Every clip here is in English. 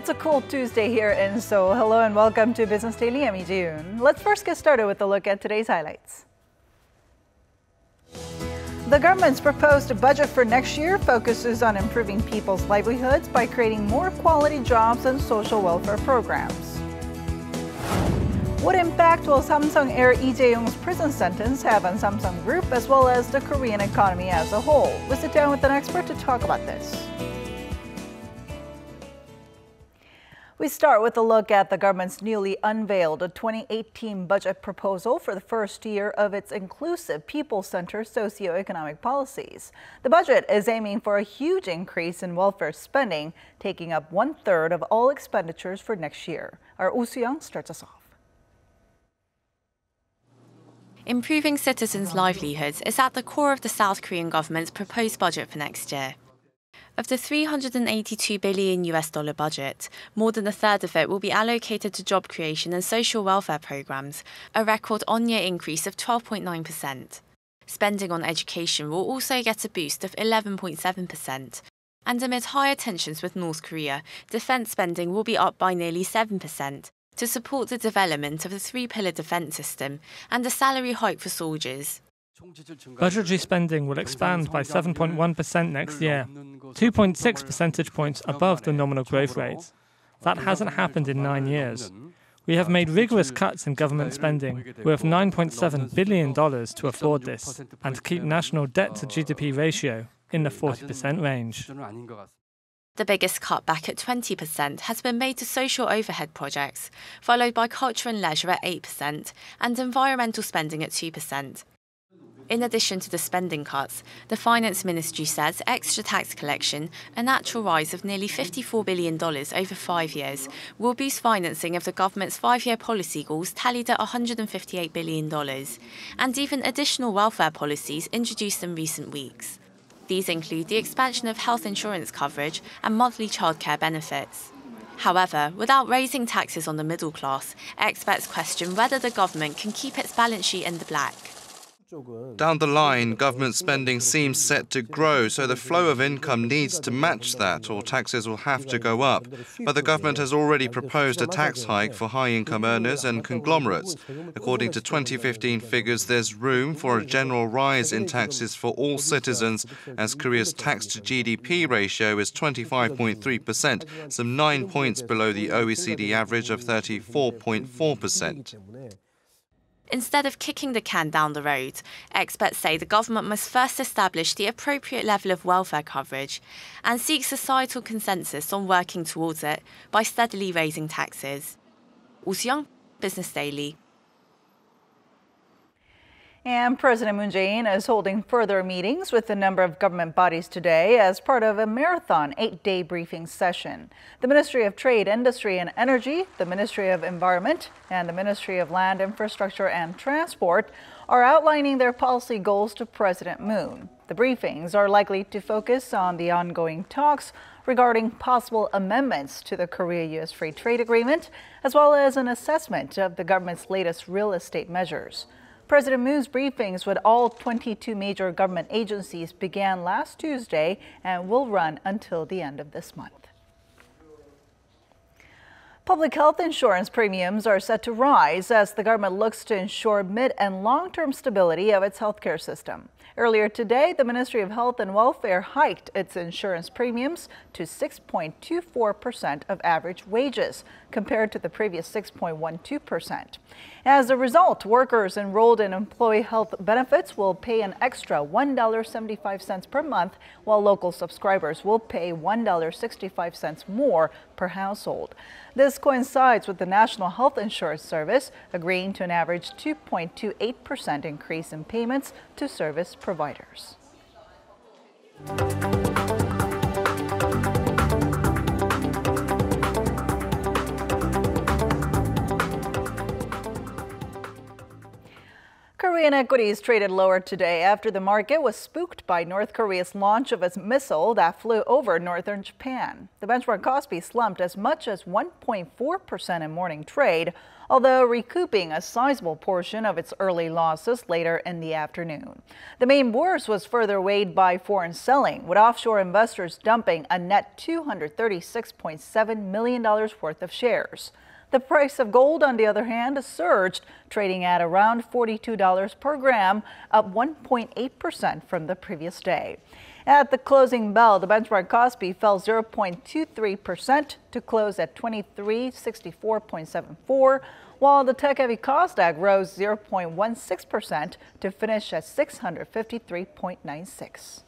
It's a cold Tuesday here in Seoul. Hello and welcome to Business Daily. I'm Jae-yong. Let's first get started with a look at today's highlights. The government's proposed budget for next year focuses on improving people's livelihoods by creating more quality jobs and social welfare programs. What impact will Samsung heir Lee Jae-yong's prison sentence have on Samsung Group as well as the Korean economy as a whole? We'll sit down with an expert to talk about this. We start with a look at the government's newly unveiled 2018 budget proposal for the first year of its inclusive, people-centered socioeconomic policies. The budget is aiming for a huge increase in welfare spending, taking up 1/3 of all expenditures for next year. Our Oh Soo-young starts us off. Improving citizens' livelihoods is at the core of the South Korean government's proposed budget for next year. Of the $382 billion budget, more than a third of it will be allocated to job creation and social welfare programs, a record on-year increase of 12.9%. Spending on education will also get a boost of 11.7%. And amid higher tensions with North Korea, defense spending will be up by nearly 7% to support the development of the three-pillar defense system and a salary hike for soldiers. Budgetary spending will expand by 7.1% next year, 2.6 percentage points above the nominal growth rate. That hasn't happened in 9 years. We have made rigorous cuts in government spending, worth $9.7 billion to afford this, and to keep national debt to GDP ratio in the 40% range. The biggest cutback at 20% has been made to social overhead projects, followed by culture and leisure at 8% and environmental spending at 2%. In addition to the spending cuts, the Finance Ministry says extra tax collection, a natural rise of nearly $54 billion over 5 years, will boost financing of the government's 5-year policy goals tallied at $158 billion, and even additional welfare policies introduced in recent weeks. These include the expansion of health insurance coverage and monthly childcare benefits. However, without raising taxes on the middle class, experts question whether the government can keep its balance sheet in the black. Down the line, government spending seems set to grow, so the flow of income needs to match that, or taxes will have to go up. But the government has already proposed a tax hike for high-income earners and conglomerates. According to 2015 figures, there's room for a general rise in taxes for all citizens, as Korea's tax-to-GDP ratio is 25.3%, some 9 points below the OECD average of 34.4%. Instead of kicking the can down the road, experts say the government must first establish the appropriate level of welfare coverage and seek societal consensus on working towards it by steadily raising taxes. Oh Soo-young, Business Daily. And President Moon Jae-in is holding further meetings with a number of government bodies today as part of a marathon 8-day briefing session. The Ministry of Trade, Industry and Energy, the Ministry of Environment, and the Ministry of Land, Infrastructure and Transport are outlining their policy goals to President Moon. The briefings are likely to focus on the ongoing talks regarding possible amendments to the Korea-US Free Trade Agreement, as well as an assessment of the government's latest real estate measures. President Moon's briefings with all 22 major government agencies began last Tuesday and will run until the end of this month. Public health insurance premiums are set to rise as the government looks to ensure mid- and long-term stability of its healthcare system. Earlier today, the Ministry of Health and Welfare hiked its insurance premiums to 6.24% of average wages, compared to the previous 6.12%. As a result, workers enrolled in employee health benefits will pay an extra $1.75 per month, while local subscribers will pay $1.65 more per household. This coincides with the National Health Insurance Service agreeing to an average 2.28% increase in payments to service providers. Korea Korean equities traded lower today after the market was spooked by North Korea's launch of its missile that flew over northern Japan. The benchmark Kospi slumped as much as 1.4% in morning trade, although recouping a sizable portion of its early losses later in the afternoon. The main bourse was further weighed by foreign selling, with offshore investors dumping a net $236.7 million worth of shares. The price of gold, on the other hand, surged, trading at around $42 per gram, up 1.8% from the previous day. At the closing bell, the benchmark Kospi fell 0.23% to close at 2364.74, while the tech-heavy Kosdaq rose 0.16% to finish at 653.96.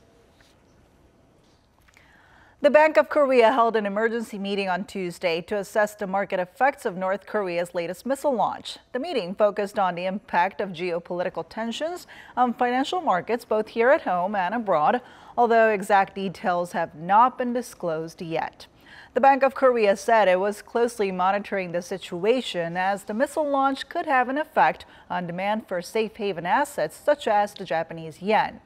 The Bank of Korea held an emergency meeting on Tuesday to assess the market effects of North Korea's latest missile launch. The meeting focused on the impact of geopolitical tensions on financial markets both here at home and abroad, although exact details have not been disclosed yet. The Bank of Korea said it was closely monitoring the situation as the missile launch could have an effect on demand for safe haven assets such as the Japanese yen.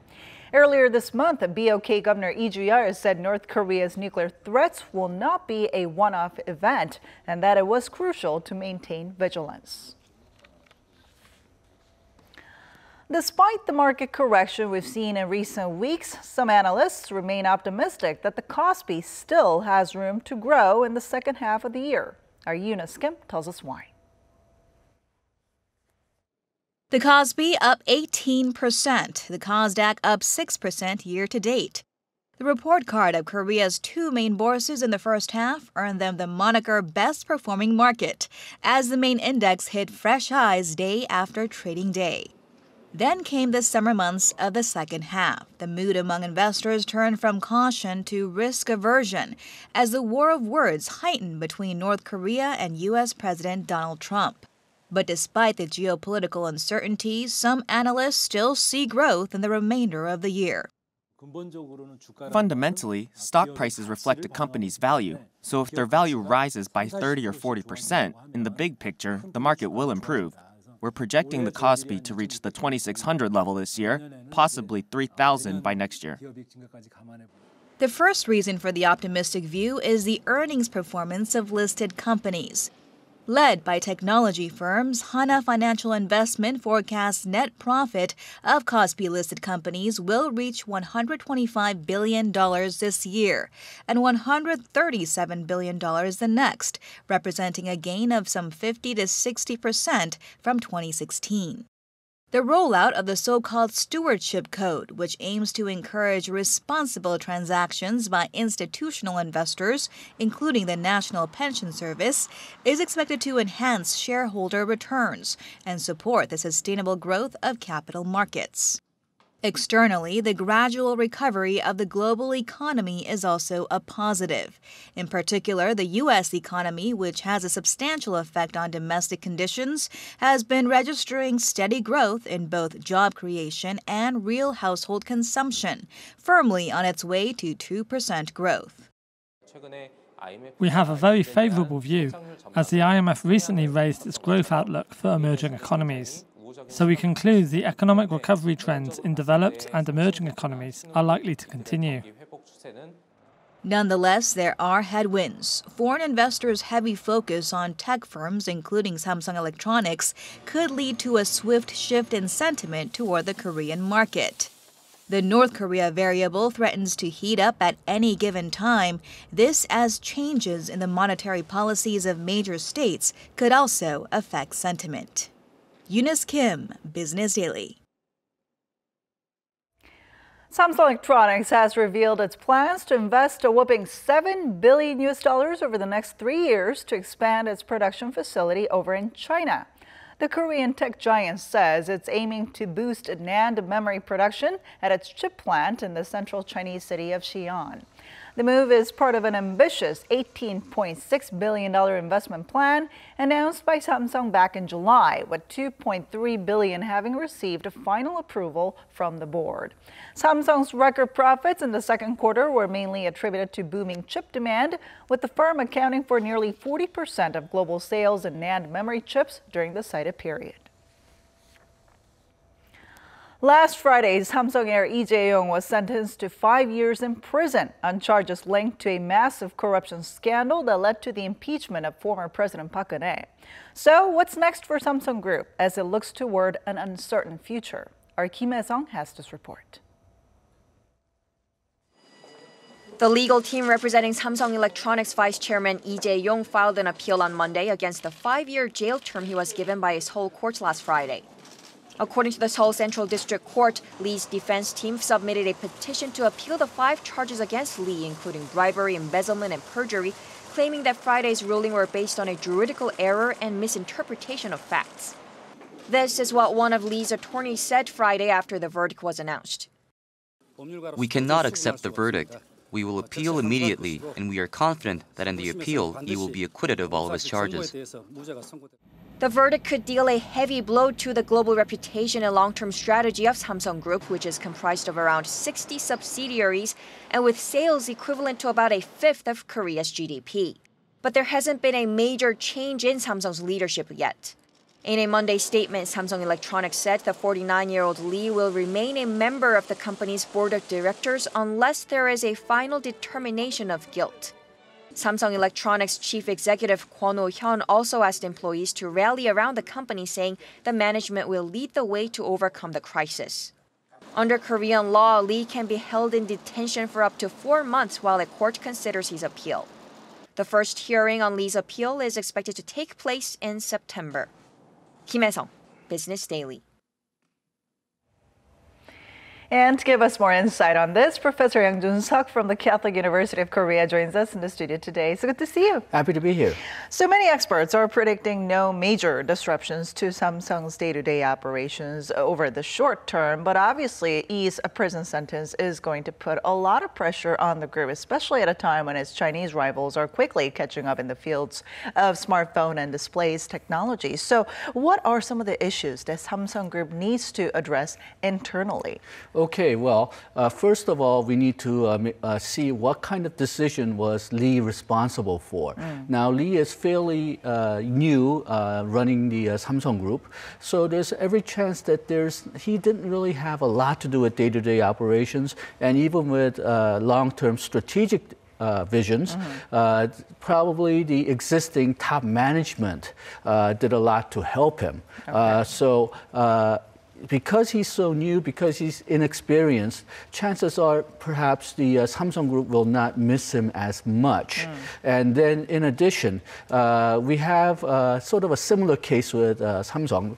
Earlier this month, BOK Governor Lee Ju-yeol said North Korea's nuclear threats will not be a one-off event and that it was crucial to maintain vigilance. Despite the market correction we've seen in recent weeks, some analysts remain optimistic that the Kospi still has room to grow in the second half of the year. Our Eunice Kim tells us why. The Kospi up 18%, the Kosdaq up 6% year to date. The report card of Korea's two main bourses in the first half earned them the moniker best performing market, as the main index hit fresh highs day after trading day. Then came the summer months of the second half. The mood among investors turned from caution to risk aversion as the war of words heightened between North Korea and U.S. President Donald Trump. But despite the geopolitical uncertainty, some analysts still see growth in the remainder of the year. Fundamentally, stock prices reflect a company's value. So if their value rises by 30 or 40%, in the big picture, the market will improve. We're projecting the Kospi to reach the 2,600 level this year, possibly 3,000 by next year. The first reason for the optimistic view is the earnings performance of listed companies. Led by technology firms, Hana Financial Investment forecasts net profit of Kospi-listed companies will reach $125 billion this year and $137 billion the next, representing a gain of some 50 to 60% from 2016. The rollout of the so-called Stewardship Code, which aims to encourage responsible transactions by institutional investors, including the National Pension Service, is expected to enhance shareholder returns and support the sustainable growth of capital markets. Externally, the gradual recovery of the global economy is also a positive. In particular, the U.S. economy, which has a substantial effect on domestic conditions, has been registering steady growth in both job creation and real household consumption, firmly on its way to 2% growth. We have a very favorable view, as the IMF recently raised its growth outlook for emerging economies. So we conclude the economic recovery trends in developed and emerging economies are likely to continue. Nonetheless, there are headwinds. Foreign investors' heavy focus on tech firms, including Samsung Electronics, could lead to a swift shift in sentiment toward the Korean market. The North Korea variable threatens to heat up at any given time. This as changes in the monetary policies of major states could also affect sentiment. Eunice Kim, Business Daily. Samsung Electronics has revealed its plans to invest a whopping $7 billion over the next 3 years to expand its production facility over in China. The Korean tech giant says it's aiming to boost NAND memory production at its chip plant in the central Chinese city of Xi'an. The move is part of an ambitious $18.6 billion investment plan announced by Samsung back in July, with $2.3 billion having received a final approval from the board. Samsung's record profits in the second quarter were mainly attributed to booming chip demand, with the firm accounting for nearly 40% of global sales in NAND memory chips during the cited period. Last Friday, Samsung heir Jae-yong was sentenced to 5 years in prison on charges linked to a massive corruption scandal that led to the impeachment of former President Park Geun-hye. So what's next for Samsung Group as it looks toward an uncertain future? Our Kim Hae-sung has this report. The legal team representing Samsung Electronics Vice Chairman Lee Jae-yong filed an appeal on Monday against the 5-year jail term he was given by his Seoul courts last Friday. According to the Seoul Central District Court, Lee's defense team submitted a petition to appeal the 5 charges against Lee, including bribery, embezzlement, and perjury, claiming that Friday's ruling were based on a juridical error and misinterpretation of facts. This is what one of Lee's attorneys said Friday after the verdict was announced. We cannot accept the verdict. We will appeal immediately, and we are confident that in the appeal, he will be acquitted of all of his charges. The verdict could deal a heavy blow to the global reputation and long-term strategy of Samsung Group, which is comprised of around 60 subsidiaries and with sales equivalent to about a fifth of Korea's GDP. But there hasn't been a major change in Samsung's leadership yet. In a Monday statement, Samsung Electronics said the 49-year-old Lee will remain a member of the company's board of directors unless there is a final determination of guilt. Samsung Electronics chief executive Kwon Oh-hyun also asked employees to rally around the company, saying the management will lead the way to overcome the crisis. Under Korean law, Lee can be held in detention for up to 4 months while a court considers his appeal. The first hearing on Lee's appeal is expected to take place in September. Kim Hae-sung, Business Daily. And to give us more insight on this, Professor Yang Jun-seok from the Catholic University of Korea joins us in the studio today. So good to see you. Happy to be here. So many experts are predicting no major disruptions to Samsung's day-to-day operations over the short term, but obviously Lee's prison sentence is going to put a lot of pressure on the group, especially at a time when its Chinese rivals are quickly catching up in the fields of smartphone and displays technology. So what are some of the issues that Samsung Group needs to address internally? Okay, well, first of all, we need to see what kind of decision was Lee responsible for. Now, Lee is fairly new running the Samsung Group, so there's every chance that he didn't really have a lot to do with day-to-day operations, and even with long-term strategic visions. Probably the existing top management did a lot to help him. Okay. Because he's so new, because he's inexperienced, chances are perhaps the Samsung Group will not miss him as much. And then in addition, we have sort of a similar case with Samsung,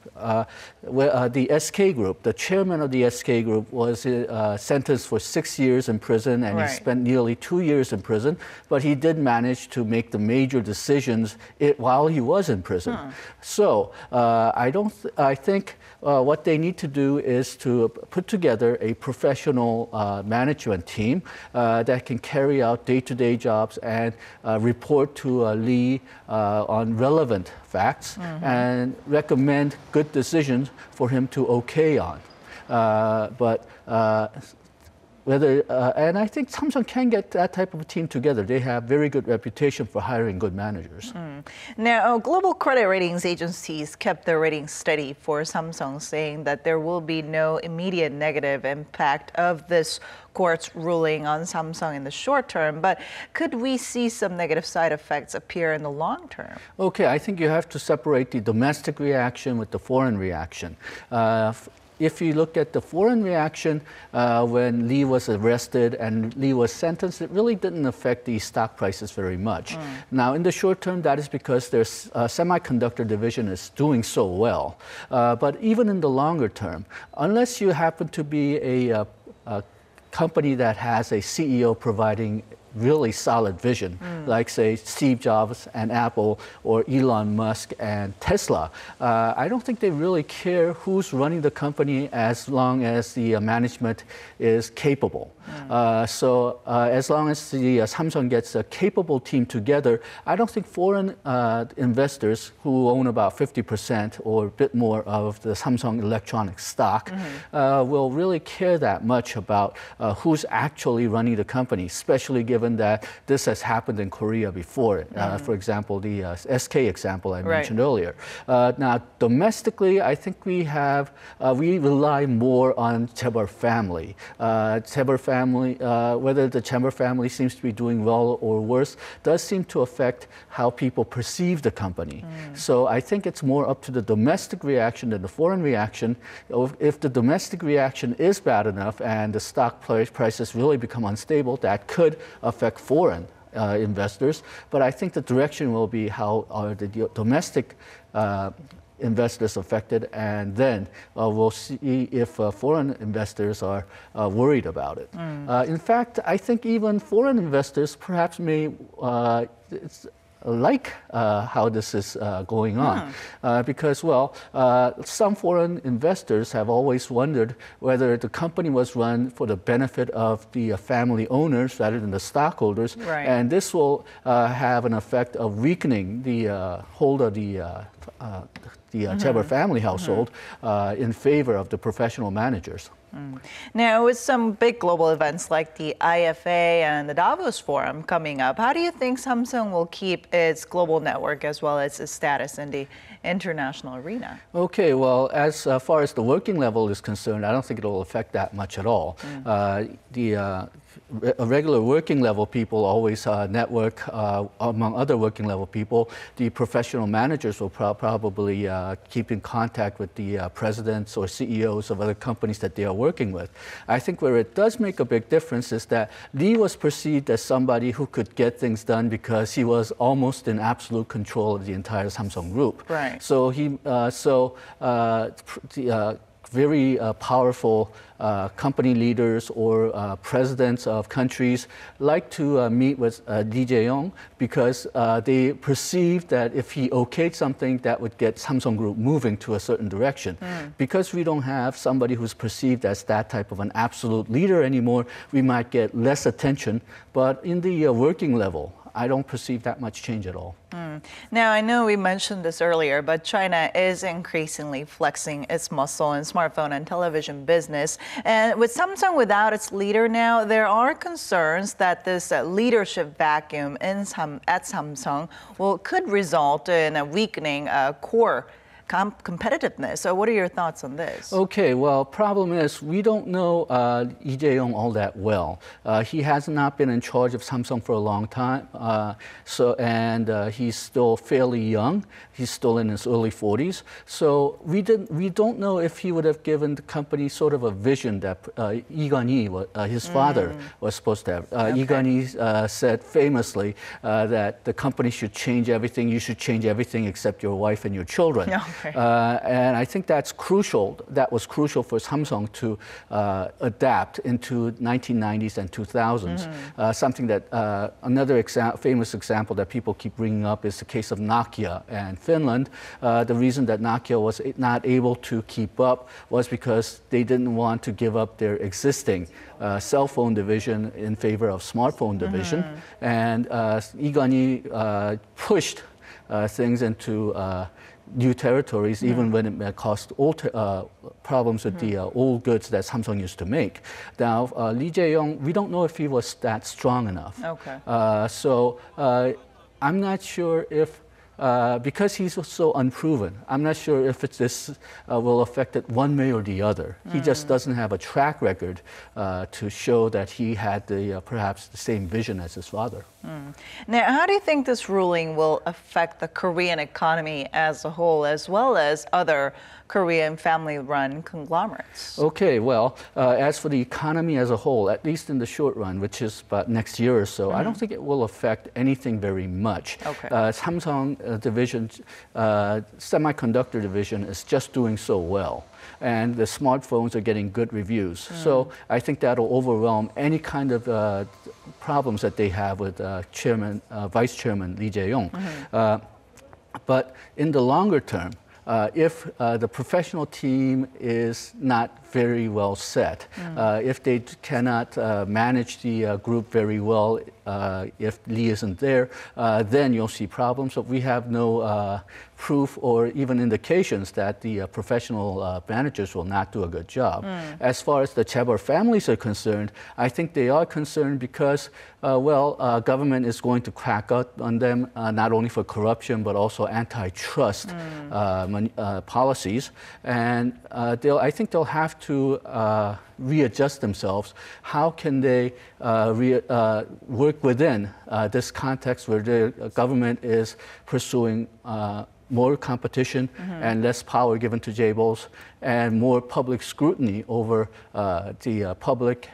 where the SK Group, the chairman of the SK Group was sentenced for 6 years in prison, and he spent nearly 2 years in prison, but he did manage to make the major decisions while he was in prison. So I think what they need to do is to put together a professional management team that can carry out day-to-day jobs and report to Lee on relevant facts and recommend good decisions for him to okay on. And I think Samsung can get that type of a team together. They have very good reputation for hiring good managers. Now, global credit ratings agencies kept their ratings steady for Samsung, saying that there will be no immediate negative impact of this court's ruling on Samsung in the short term. But could we see some negative side effects appear in the long term? Okay, I think you have to separate the domestic reaction with the foreign reaction. If you look at the foreign reaction, when Lee was arrested and Lee was sentenced, it really didn't affect the stock prices very much. Now, in the short term, that is because their semiconductor division is doing so well. But even in the longer term, unless you happen to be a company that has a CEO providing really solid vision, like, say, Steve Jobs and Apple or Elon Musk and Tesla, I don't think they really care who's running the company as long as the management is capable. So as long as the Samsung gets a capable team together, I don't think foreign investors who own about 50% or a bit more of the Samsung Electronics stock will really care that much about who's actually running the company, especially given given that this has happened in Korea before. For example, the SK example I mentioned earlier. Now, domestically, I think we rely more on Chaebol family. Chaebol family, whether the Chaebol family seems to be doing well or worse, does seem to affect how people perceive the company. So I think it's more up to the domestic reaction than the foreign reaction. If the domestic reaction is bad enough and the stock prices really become unstable, that could affect foreign investors. But I think the direction will be how are the domestic investors affected, and then we'll see if foreign investors are worried about it. In fact, I think even foreign investors perhaps may like how this is going on. Because, well, some foreign investors have always wondered whether the company was run for the benefit of the family owners rather than the stockholders. And this will have an effect of weakening the hold of the Chaebol family household in favor of the professional managers. Now, with some big global events like the IFA and the Davos Forum coming up, how do you think Samsung will keep its global network as well as its status in the international arena? Okay, well, as far as the working level is concerned, I don't think it will affect that much at all. Regular working level people always network among other working level people. The professional managers will probably keep in contact with the presidents or CEOs of other companies that they are working with. I think where it does make a big difference is that Lee was perceived as somebody who could get things done because he was almost in absolute control of the entire Samsung group. So very powerful company leaders or presidents of countries like to meet with Lee Jae-yong because they perceive that if he okayed something, that would get Samsung Group moving to a certain direction. Because we don't have somebody who's perceived as that type of an absolute leader anymore, we might get less attention. But in the working level, I don't perceive that much change at all. Now, I know we mentioned this earlier, but China is increasingly flexing its muscle in smartphone and television business. And with Samsung without its leader now, there are concerns that this leadership vacuum at Samsung could result in a weakening core competitiveness. So what are your thoughts on this? Okay, well, problem is we don't know Lee Jae-yong all that well. He has not been in charge of Samsung for a long time, and he's still fairly young. He's still in his early 40s. So we don't know if he would have given the company sort of a vision that Lee Gun-hee, his father, was supposed to have. Lee Gun-hee said famously that the company should change everything. You should change everything except your wife and your children. And I think that's crucial. That was crucial for Samsung to adapt into 1990s and 2000s. Something that another famous example that people keep bringing up is the case of Nokia and Finland. The reason that Nokia was not able to keep up was because they didn't want to give up their existing cell phone division in favor of smartphone division. And Lee Gun-hee pushed things into new territories, even when it caused problems with the old goods that Samsung used to make. Now, Lee Jae-yong, we don't know if he was that strong enough. So I'm not sure if, because he's so unproven, I'm not sure if this will affect it one way or the other. He just doesn't have a track record to show that he had perhaps the same vision as his father. Now, how do you think this ruling will affect the Korean economy as a whole, as well as other Korean family-run conglomerates? Okay, well, as for the economy as a whole, at least in the short run, which is about next year or so, I don't think it will affect anything very much. Samsung division, semiconductor division is just doing so well. And the smartphones are getting good reviews. So I think that'll overwhelm any kind of problems that they have with Vice Chairman Lee Jae-yong. But in the longer term, if the professional team is not very well set. If they cannot manage the group very well, if Lee isn't there, then you'll see problems. But we have no proof or even indications that the professional managers will not do a good job. As far as the Chaebol families are concerned, I think they are concerned because, government is going to crack out on them, not only for corruption, but also antitrust policies. And I think they'll have to readjust themselves. How can they work within this context where the government is pursuing more competition and less power given to Jaebols and more public scrutiny over the public,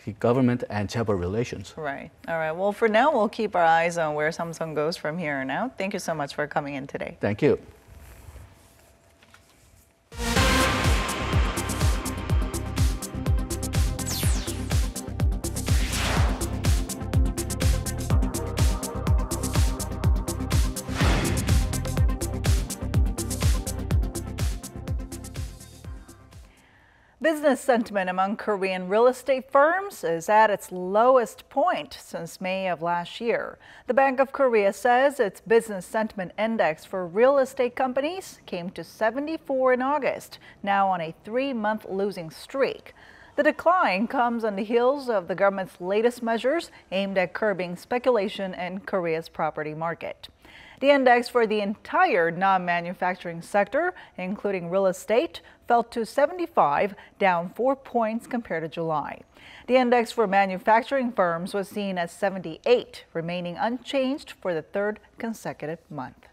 the government and Chaebol relations. Right. All right. Well, for now, we'll keep our eyes on where Samsung goes from here on out. Thank you so much for coming in today. Thank you. Business sentiment among Korean real estate firms is at its lowest point since May of last year. The Bank of Korea says its business sentiment index for real estate companies came to 74 in August, now on a 3-month losing streak. The decline comes on the heels of the government's latest measures aimed at curbing speculation in Korea's property market. The index for the entire non-manufacturing sector, including real estate, fell to 75, down 4 points compared to July. The index for manufacturing firms was seen as 78, remaining unchanged for the third consecutive month.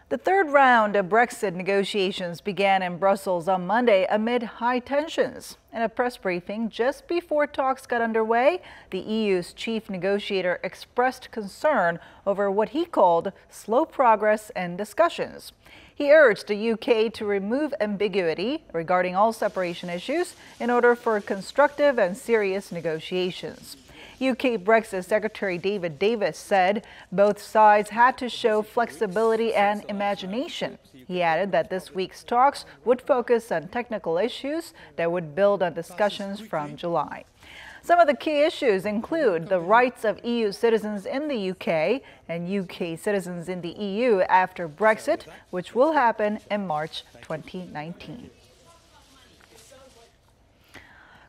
The third round of Brexit negotiations began in Brussels on Monday amid high tensions. In a press briefing just before talks got underway, the EU's chief negotiator expressed concern over what he called slow progress in discussions. He urged the UK to remove ambiguity regarding all separation issues in order for constructive and serious negotiations. UK Brexit Secretary David Davis said both sides had to show flexibility and imagination. He added that this week's talks would focus on technical issues that would build on discussions from July. Some of the key issues include the rights of EU citizens in the UK and UK citizens in the EU after Brexit, which will happen in March 2019.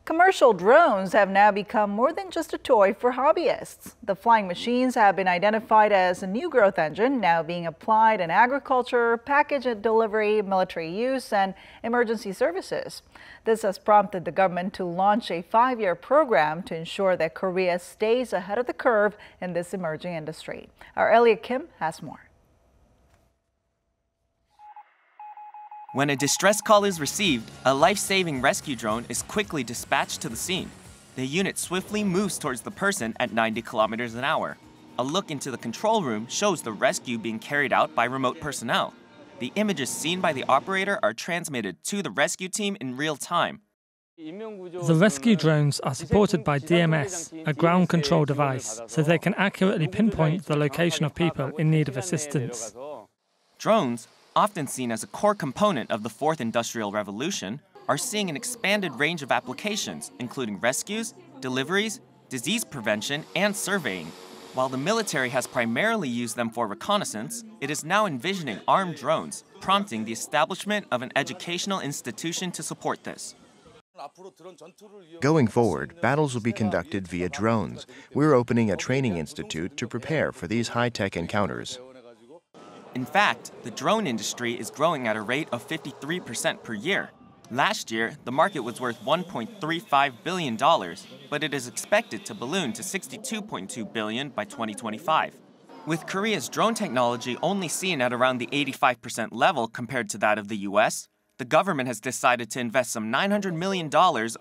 Commercial drones have now become more than just a toy for hobbyists. The flying machines have been identified as a new growth engine, now being applied in agriculture, package and delivery, military use, and emergency services. This has prompted the government to launch a 5-year program to ensure that Korea stays ahead of the curve in this emerging industry. Our Elliot Kim has more. When a distress call is received, a life-saving rescue drone is quickly dispatched to the scene. The unit swiftly moves towards the person at 90 kilometers an hour. A look into the control room shows the rescue being carried out by remote personnel. The images seen by the operator are transmitted to the rescue team in real time. The rescue drones are supported by DMS, a ground control device, so they can accurately pinpoint the location of people in need of assistance. Drones, often seen as a core component of the Fourth Industrial Revolution, are seeing an expanded range of applications, including rescues, deliveries, disease prevention, and surveying. While the military has primarily used them for reconnaissance, it is now envisioning armed drones, prompting the establishment of an educational institution to support this. Going forward, battles will be conducted via drones. We're opening a training institute to prepare for these high-tech encounters. In fact, the drone industry is growing at a rate of 53% per year. Last year, the market was worth $1.35 billion, but it is expected to balloon to $62.2 billion by 2025. With Korea's drone technology only seen at around the 85% level compared to that of the US, the government has decided to invest some $900 million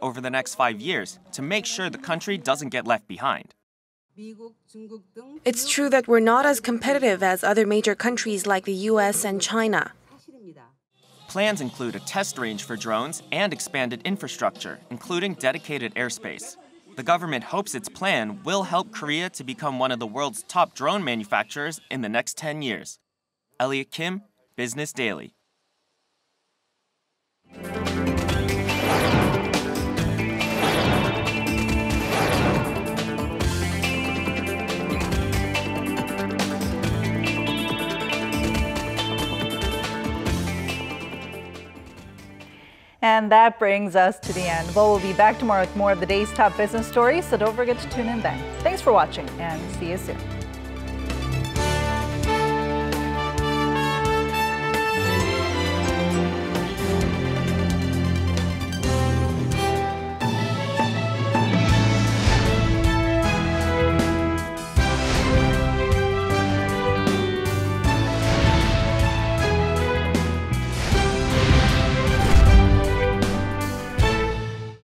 over the next 5 years to make sure the country doesn't get left behind. It's true that we're not as competitive as other major countries like the US and China. Plans include a test range for drones and expanded infrastructure, including dedicated airspace. The government hopes its plan will help Korea to become one of the world's top drone manufacturers in the next 10 years. Elliot Kim, Business Daily. And that brings us to the end. Well, we'll be back tomorrow with more of the day's top business stories, so don't forget to tune in then. Thanks for watching, and see you soon.